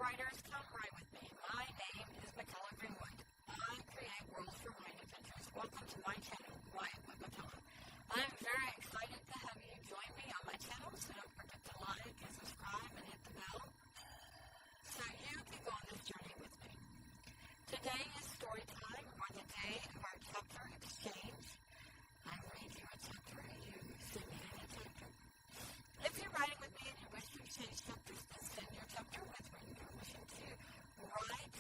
writers, come write with me. My name is Emnorawyn. I create worlds for writing adventures. Welcome to my channel, Write with Emnorawyn. I'm very excited to have you join me on my channel, so don't forget to like and subscribe and hit the bell so you can go on this journey with me. Today is story time, or the day of our chapter exchange. I read you a chapter, you send me a chapter. If you're writing with me and you wish to exchange chapters, then send your chapter with me. You're wishing to write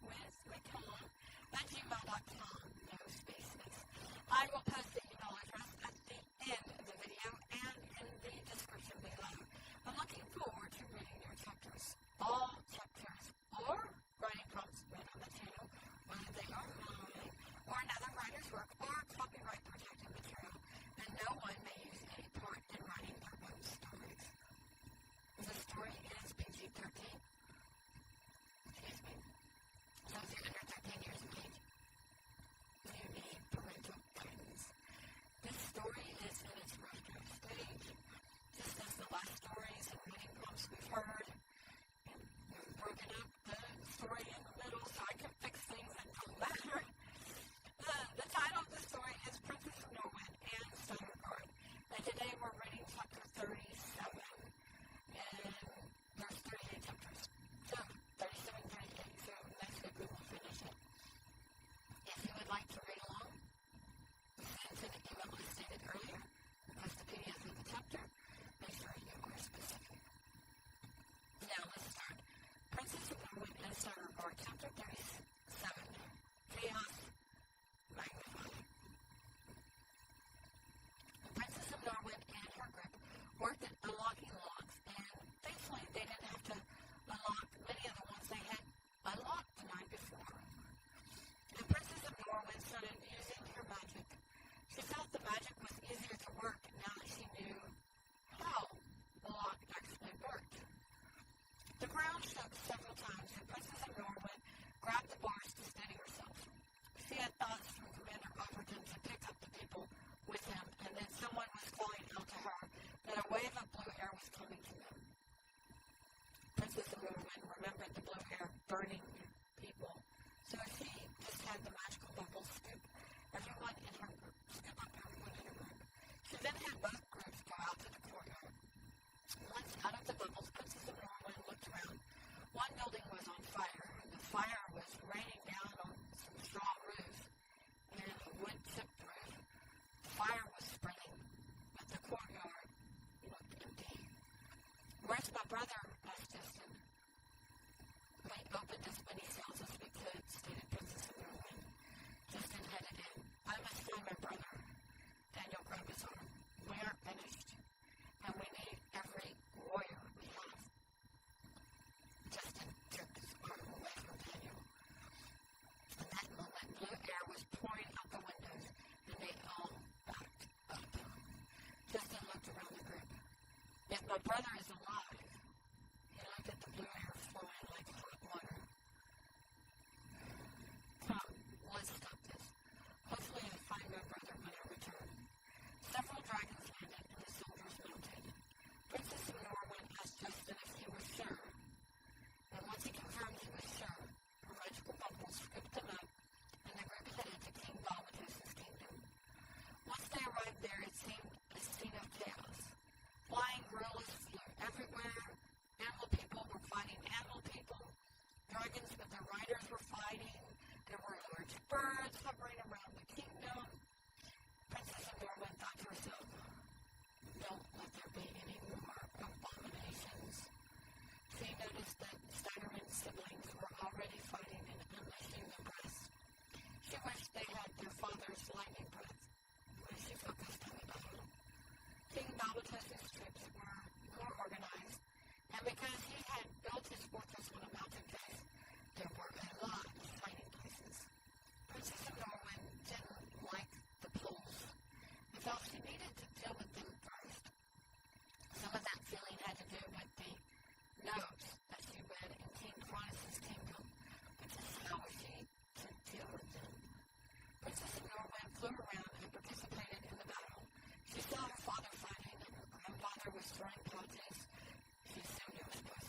with @gmail.com, no spaces. I will post the email address at the end of the video and in the description below. I'm looking forward to reading your chapters. All chapters or writing prompts read on the channel, whether they are mine or another writer's work or copyright protected material, and no one may use any part in writing their own stories. The story is PG-13. Excuse me. So if you're under 13 years of age, you need parental guidance. This story is in its rough draft stage, just as the last stories and reading prompts we've heard. And we've broken up the story in the middle so I can fix things that don't matter. The title of the story is Princess Emnorawyn Stygerguard. And today we're reading chapter 37. And there's 38 chapters. So, 37, 38. So, next week we will finish it. If you would like to read along, send to the email I stated earlier. Request the PDF of the chapter. Make sure you are specific. Now, let's start. Princess Emnorawyn Stygerguard, chapter 37. Chaos Magnified. Princess Emnorawyn and her group worked at unlocking locks, and thankfully they didn't have to unlock many of the ones they had unlocked the night before. And Princess Emnorawyn started using her magic. She felt the magic was easier to work now that she knew how the lock actually worked. The ground shook several times, and Princess Emnorawyn grabbed the bars to steady herself. She had thoughts from Commander Overton to pick up the people with him, and then someone was calling out to her that a wave of blue air was coming to them. Princess Emnorawyn remembered the blue air burning people, so she just had the magical bubble scoop everyone in her group. Scoop up everyone in her group. She then had both groups go out to the courtyard. Once out of the bubbles, Princess Emnorawyn looked around. One building was on fire, and the fire was raining down on some straw roofs and a wood chipped roof. The fire was spreading, but the courtyard looked empty. "Where's my brother?" asked Justin. "We opened as many cells as we could," stated Princess Emnorawyn. Justin headed in. "I must find my brother." Daniel grabbed his arm. "We aren't finished, and we need every warrior we have." Justin took his arm away from Daniel. In that moment, blue air was pouring out the windows, and they all backed up. Justin looked around the group. "If my brother is alive," he looked at the blue air flowing like hot water. "Come, let's stop this. Hopefully I find my brother when I return." Several dragons landed, and the soldiers mounted. Princess Emnorawyn asked Justin if he was sure. And once he confirmed he was sure, her magical bubbles scooped them up, and the group headed to King Balbatus's kingdom. Once they arrived there, it seemed a scene of chaos. Flying gorillas flew everywhere. Animal people were fighting animal people. Dragons with their riders were fighting. There were large birds hovering around the kingdom. Princess Emnorawyn thought to herself, "Don't let there be any more abominations." She noticed that Stygerman's siblings were already fighting and unleashing their breaths. She wished they had their father's lightning breath when she focused on the battle. King Balbatus's troops were more organized, and because he had built his fortress on a mountain face, there were a lot of fighting places. Princess Emnorawyn didn't like the pulls and felt she needed to deal with them first. Some of that feeling had to do with the notes that she read in King Cronus's kingdom, but just how was she to deal with them? Princess Emnorawyn flew around and participated in the battle. She saw her father fighting, and her grandfather was throwing punches. She assumed it was poison.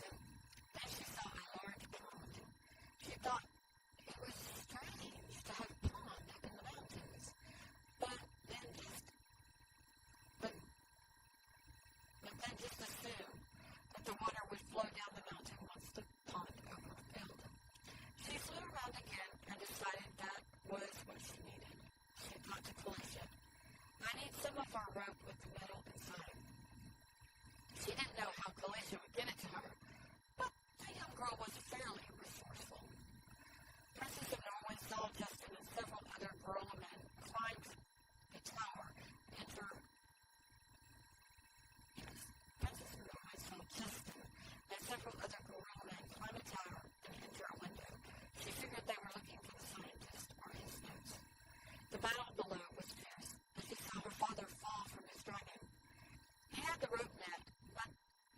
the rope net, but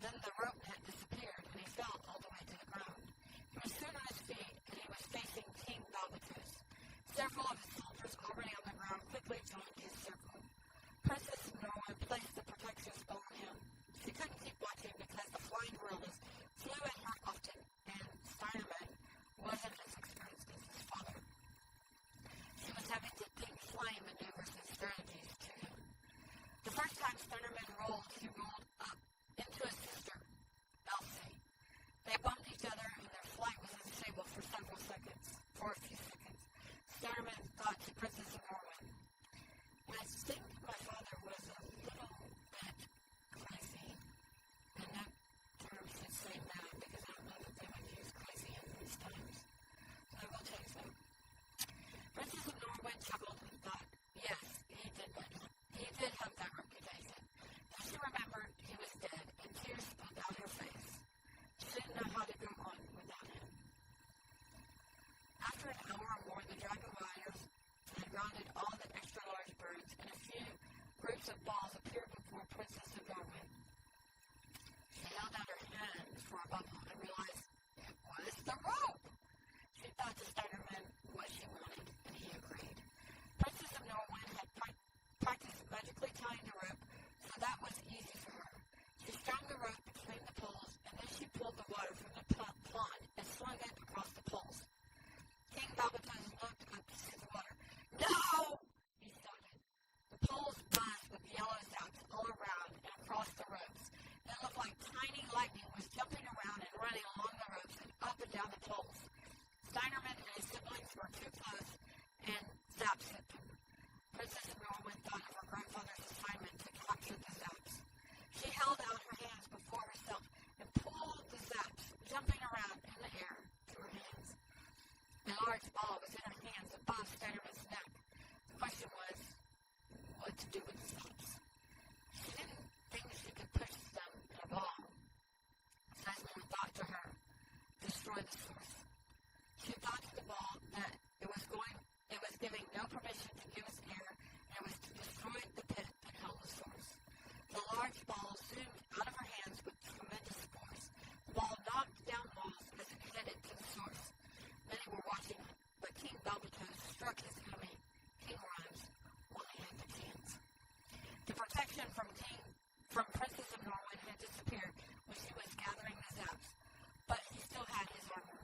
then the rope net disappeared and he fell all the way to the ground. He was soon on his feet and he was facing King Balbatus. Several of his soldiers already on the ground quickly joined his circle. Princess Emnorawyn placed the protection spell on him. She couldn't keep watching because the flying gorillas flew at her often, and Steinerman wasn't as experienced as his father. She was having to think flying maneuvers and strategies to him. The first time Steinerman rolled, he rolled up into his sister, Elsie. They bumped each other, and their flight was unstable for a few seconds. Steinerman thought to Princess Emnorawyn, "I think my father was a little bit crazy." And that term should say now, because I don't know that they would use crazy in these times. So I will change that. Princess Emnorawyn chuckled and thought, yes, he did have that reputation. Then she remembered he was dead, and tears spilled down her face. She didn't know how to go on without him. After an hour or more, the dragon riders had rounded all the extra-large birds, and a few groups of balls appeared before Princess Emnorawyn. She held out her hand for a bubble and realized it was the rope. She thought to Steinerman what she wanted, and he agreed. Princess Emnorawyn had practiced magically tying the rope, so that was easy for her. She strung the rope between the poles, and then she pulled the water from the pond and slung it across the poles. King Balbatus looked up to see the water. "No!" he shouted. The poles buzzed with yellow zaps all around and across the ropes. It looked like tiny lightning was jumping around and running along the ropes and up and down the poles. Steinerman and his siblings were too close, and zaps hit them. Princess Emnorawyn thought of her grandfather's assignment to capture the zaps. She held out her hands before herself and pulled the zaps, jumping around in the air to her hands. A large ball was in her hands above Steinerman's neck. The question was, what to do with the zaps. She didn't think she could push them in a ball. Steinerman thought to her, destroy the source. She thought to the ball that it was giving no permission to give us air, and it was to destroy the pit that held the source. The large ball zoomed out of her hands with tremendous force. The ball knocked down walls as it headed to the source. Many were watching it, but King Balbatus struck his enemy, King Rhymes, while he had the chance. The protection from Princess Emnorawyn had disappeared when she was gathering the zaps, but he still had his armor.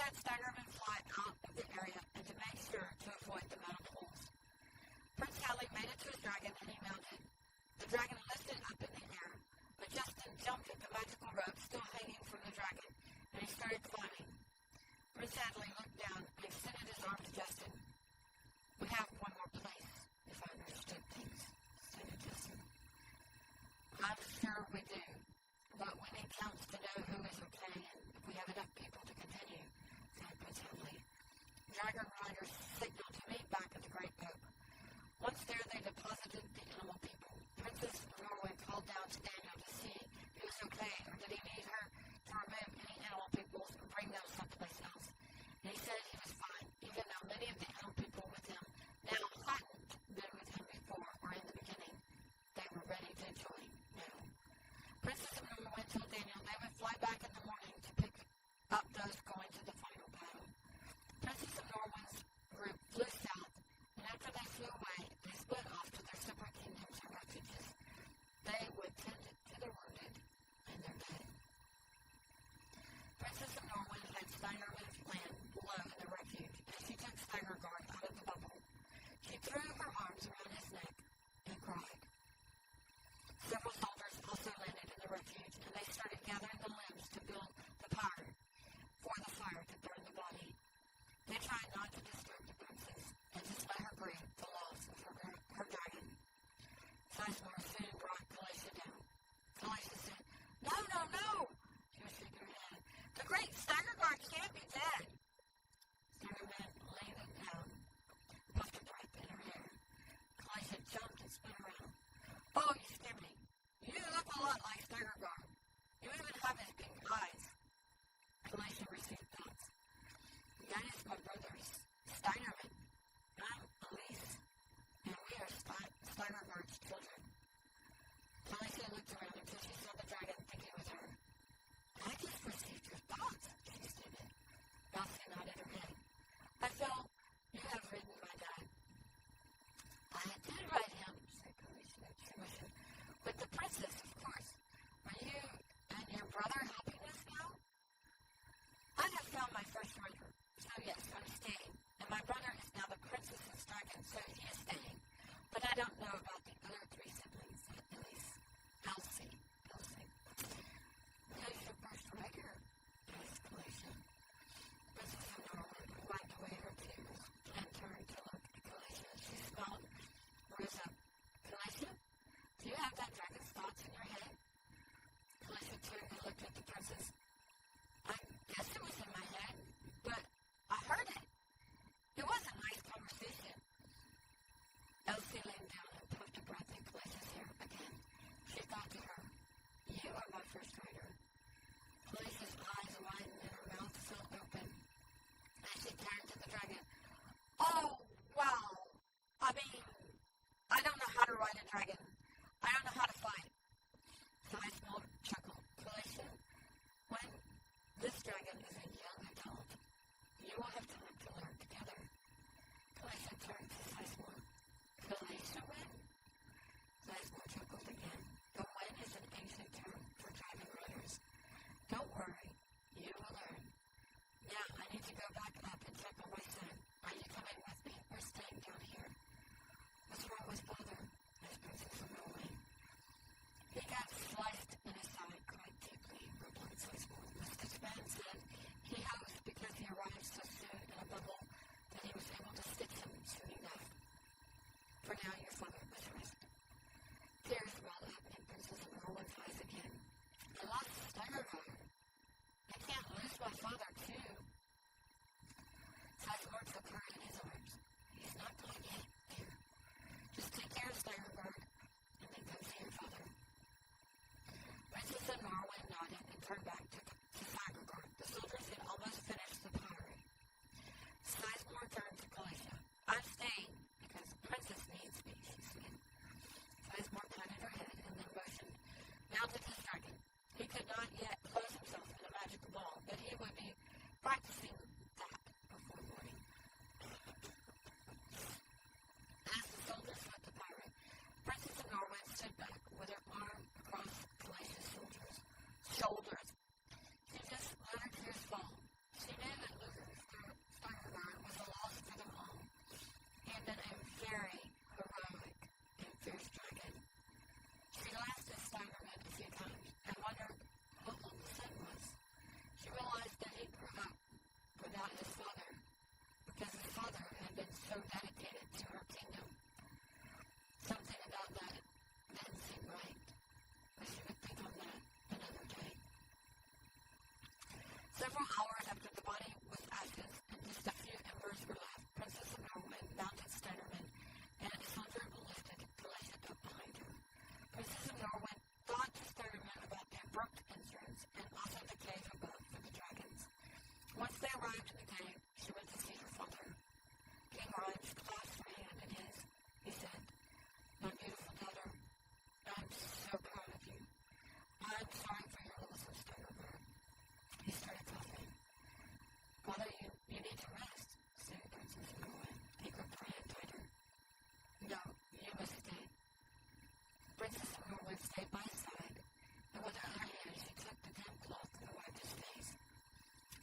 had Stygerguard fly out of the area and to make sure to avoid the metal holes. Prince Hallie made it to his dragon and he mounted. The dragon lifted up in the air, but Justin jumped at the magical rope still hanging from the dragon, and he started climbing. Prince Hallie looked down and extended his arm to Justin. "We have one more place, if I understood things," said Justin. "I'm sure we do, but we need counts to know who is okay and if we have enough people to continue," said Prince Hallie. Dragon riders signaled to meet back at the Great Oak. Once there, they deposited the animal people. Princess Emnorawyn called down to Daniel to see if he was okay or did he need her to remove any animal people and bring them someplace else. And he said he was fine, even though many of the animal people with him now hadn't been with him before or in the beginning. They were ready to join now. Princess Emnorawyn told Daniel they would fly back in the morning to pick up those going to the final battle. Princess Emnorawyn's group flew south, and after they flew away, they split off to their separate kingdoms and refuges. They would tend to the wounded and their dead. Princess Emnorawyn had Stygerguard's land below in the refuge, and she took Stygerguard out of the bubble. She threw her arms around his neck and cried. Several soldiers also landed in the refuge, and they started gathering the limbs to build the fire to burn the body. They tried not to disturb the princess and just let her grieve the loss of her dragon. Sizemore soon brought Galatia down. Galatia said, "No, no, no!" She was shaking her head. "The great Stygerguard can't be dead." Stygerguard laid it down, puffed a breath in her hair. Galatia jumped and spun around. "Oh, you scared me. You look a lot like Stygerguard. You even have his pink eyes." Galatia received thoughts. "That is my brother, Stygerman. I'm Elise, and we are Stygerguard's children." Galatia looked around until she saw the dragon thinking with her. "I just received your thoughts," she stated. Galatia nodded her head. "I felt you have ridden my dad." "I did ride him," said Galatia. "With the princess, of course. Are you and your brother helping us now?" "I have found my first rider, so yes, I'm staying, and my brother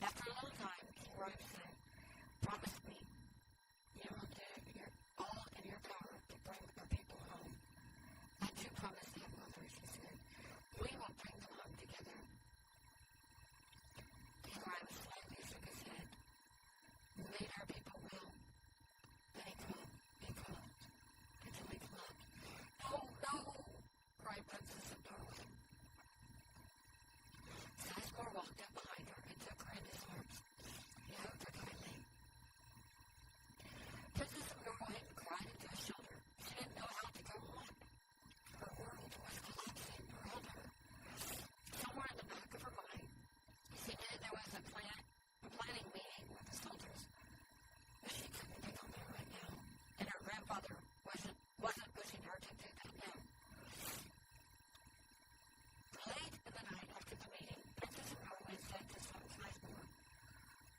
After a little time, King Rose said, "Promise me you will do all in your power to bring our people home." "I do promise that, Mother," she said. "We will bring them home together." King Rose slightly shook his head. "Lead our people well." Then he called until he collapsed. "No, no!" cried Princess of Norway. Sizemore walked up behind her and took her in his arms. He hugged her tightly. Princess of Norway cried into his shoulder. She didn't know how to go on. Her world was collapsing around her. Somewhere in the back of her mind, she knew there was a planning meeting with the soldiers, but she couldn't get on there right now, and her grandfather wasn't pushing her to do that now. Late in the night after the meeting, Princess of Norway said to son Sizemore,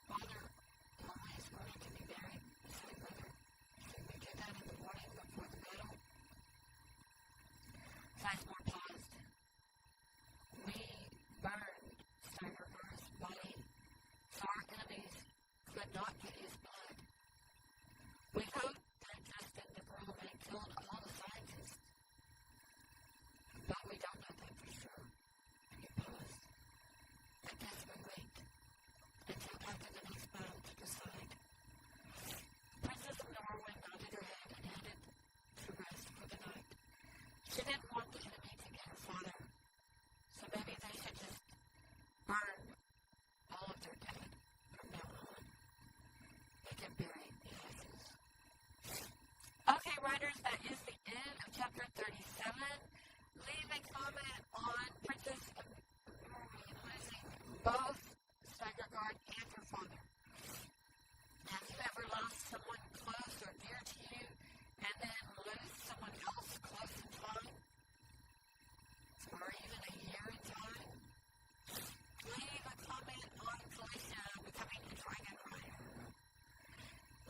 "Father, Mama is going to be married this week, Mother. Should we do that in the morning before the battle?" Sizemore paused. "We burned Stygerguard's body, so our enemies could not get his blood. We hope that Justin the Girlman killed all the scientists, but we don't know that for sure." He paused. "I guess we wait until after the next battle to decide." Princess of Norway nodded her head and headed to rest for the night. She didn't want the enemy to get her father, so maybe they should just burn all of their dead from now on. They can bury the ashes. Okay, writers, that is the end of chapter 37. Leave a comment on Princess of Norway losing both Stygerguard and her father. Have you ever lost someone close or dear to you and then lose someone else close in time? Or even a year in time? Leave a comment on Felicia becoming a dragon rider.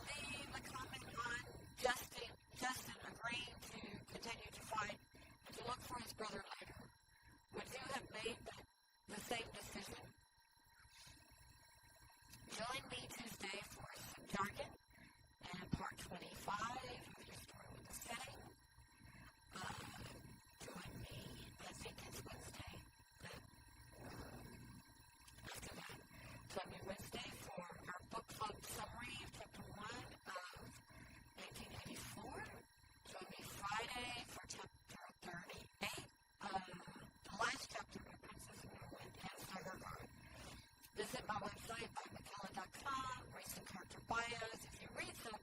Leave a comment on Justin agreeing to continue to fight and to look for his brother later. Would you have made the same decision? Join me Tuesday for some jargon and part 25 of your story with the setting. Join me, I think it's Wednesday. After that, join me Wednesday for our book club summary of chapter 1 of 1984. Join me Friday for chapter 38 of the last chapter of Princess of Norway and Stygerguard. Visit my website by McKellar.com, read some character bios. If you read some